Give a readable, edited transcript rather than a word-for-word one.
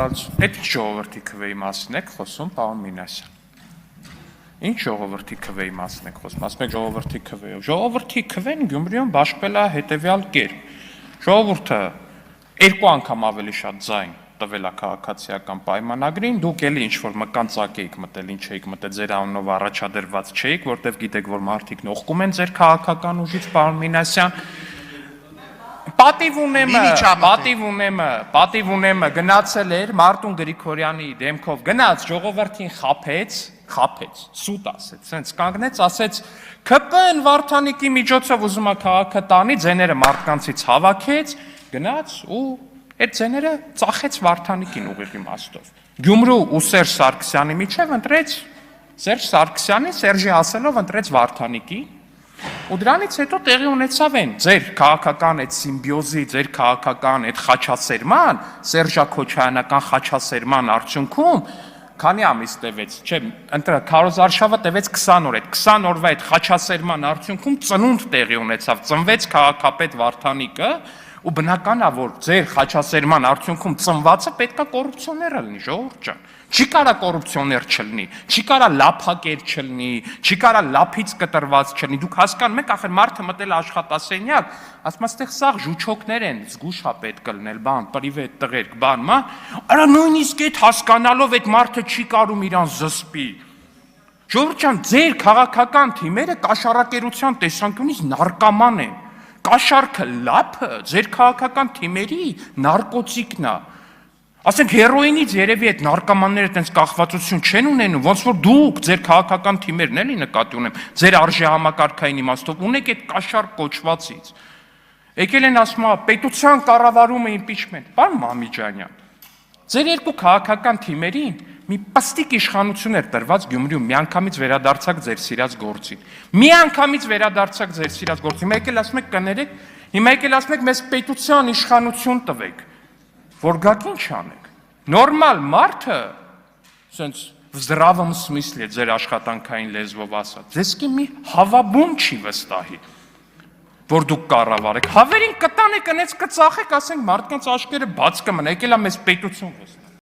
Այդ ինչ ժողովրդի քվեի մասին եք խոսում, պարոն Մինասյան։ Ինչ ժողովրդի քվեի մասին եք խոսում, ասում եք ժողովրդի քվեով։ Ժողովրդի քվեն Գյումրիում բաշխվել է հետևյալ կերպ։ Ժողովուրդը երկու անգամ ավելի շատ ձայն տվել է քաղաքացիական պայմանագրին, դուք էլի ինչ-որ մկանցակ էիք մտել, ինչ էիք մտել, ձեր անունով առաջադրված չէիք, որտեղ գիտեք, որ մարդիկ նողկում են ձեր քաղաքական ուժից, պարոն Մինասյան։ Պատիվ ունեմը գնացել էր Մարտուն Գրիգորյանի դեմքով գնաց ժողովրդին խափեց, սուտ ասեց, սենց կանգնեց, ասեց ՔՊ-ն Վարդանիկի միջոցով ուզում է քաղաքը տանի, ձեները մարդկանցից հավաքեց, գնաց ու այդ ձեները ծախեց Վարդանիկին ուղիղ իմաստով։ Գյումրու ու Սերժ Սարգսյանի միջև ընտրեց Սերժ Սարգսյանի, Սերժի ասելով ընտրեց Վարդանիկի։ Ու դրանից հետո տեղի ունեցավ են ձեր քաղաքական այդ սիմբիոզի, ձեր քաղաքական այդ խաչասերման, Սերժա-քոչարյանական խաչասերման արդյունքում քանի ամիս տևեց, չէ, քարոզարշավը տևեց 20 օր, այդ 20 օրվա այդ խաչասերման արդյունքում ծնունդ տեղի ունեցավ, ծնվեց քաղաքապետ Վարդանիկը, ու բնական է, որ ձեր խաչասերման արդյունքում ծնվածը պետքա կոռուպցիոներ լինի, ժողովուրդ ջան։ Չի կարա կոռուպցիոներ չլինի, չի կարա լափակեր չլինի, չի կարա լափից կտրված չլինի, դուք հասկանում եք, ախր մարդը մտել աշխատասենյակ, ասում աստեղ սաղ ժուչոկներ են, զգուշ է պետք լինել, բան, պրիվետ տղերք, բան, ման, արա նույնիսկ այդ հասկանալով այդ մարդը չի կարում իրան զսպի։ Ժողովուրդ ջան, ձեր քաղաքական թիմերը կաշառակերության տեսանկյունից նարկոման են, կաշառքը լափը ձեր քաղաքական թիմերի նարկոտիկն է։ Ասենք հերոինից երևի այդ նարկոմանները այդպես կախվածություն չեն ունենում, ոնց որ դուք ձեր քաղաքական թիմերն էլի նկատի ունեմ, ձեր արժեհամակարգային իմաստով ունեք այդ կաշառ կոչվածից։ Եկել են ասում, պետության կառավարումը իմպիչմենտ, պարոն Մամիջանյան, ձեր երկու քաղաքական թիմերին մի պստիկ իշխանություն էր տրված Գյումրիում, միանգամից վերադարձակ ձեր սիրած գործին։ Միանգամից վերադարձակ ձեր սիրած գործին։ Հիմա եկել ասում եք կներեք, հիմա եկել ասում եք մեզ պետության իշխանություն տվեք։ Որ գաք ինչ անեք։ Նորմալ մարդը, սենց в здравом смысле ձեր աշխատանքային լեզվով ասած, ձեզ կի մի հավաբուն չի վստահի, որ դուք կառավարեք։ Հավերին կտանեք, ընեց կծախեք, ասենք մարդկանց աչքերը բաց կմնա, եկել է մեզ պետություն վստահ։